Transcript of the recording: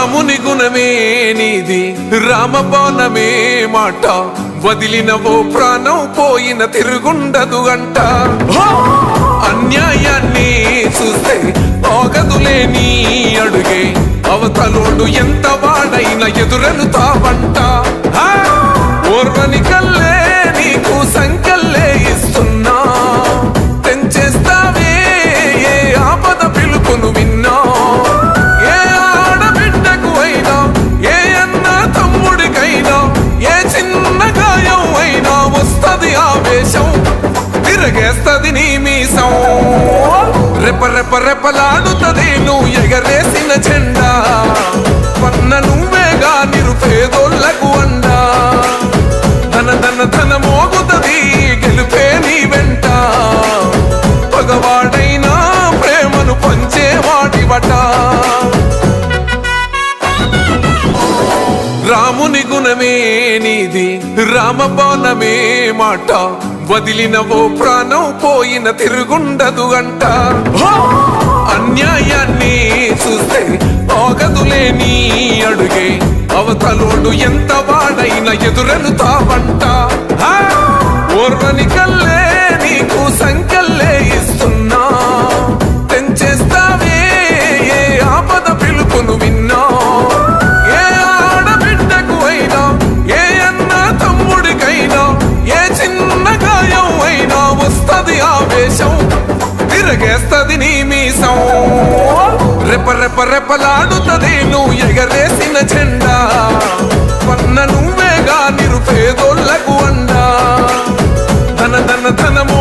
రాముని గుణమే నీది రామబాణమే మాట వదిలినవో ప్రాణం పోయిన తిరుగుండదు అంట అన్యాయాన్ని చూస్తే ఆగదులే నీ అడుగే అవతలోడు ఎంత వాడైనా ఎదురెలుతావంట ఓర్వని కల్లే నీకు సంకల్లే ఇస్తున్నా తెంచేస్తావే ఏ ఆపద పిలుపును విన్నా ఏ ఆడబిడ్డకు అయినా ఏ అన్న తమ్ముడికైనా ఏ చిన్న గాయం అయినా వస్తది ఆవేశం తిరగేస్తది నీ మీసం రెప రెప రెపలాడుతది నువ్వు ఎగరేసిన జెండా పన్న నువ్వేగా నిరుపేదోళ్లకు అండా ధన ధన ధన మోగుతది గెలుపే నీ వెంట పగవాడైనా ప్రేమను పంచేవాడివట రాముని గుణమే నీది రామబాణమే మాట వదిలినవో ప్రాణం పోయిన తిరుగుండదు అంట అన్యాయాన్ని చూస్తే ఆగదులే నీ అడుగే అవతలోడు ఎంత వాడైనా ఎదురెలుతావంట ఓర్వని కల్లే నీకు సంకల్లే ఇస్తున్నా తెంచేస్తావే ఏ ఆపద పిలుపును విన్నా ఏ ఆడబిడ్డకు అయినా ఏ అన్న తమ్ముడికైనా ఏ చిన్న గాయం అయినా వస్తది ఆవేశం తిరగేస్తది నీ మీసం రెప రెప రెపలాడుతది నువ్వు ఎగరేసిన జెండా పన్న నువ్వేగా నిరుపేదోళ్లకు అండా ధన ధన ధనము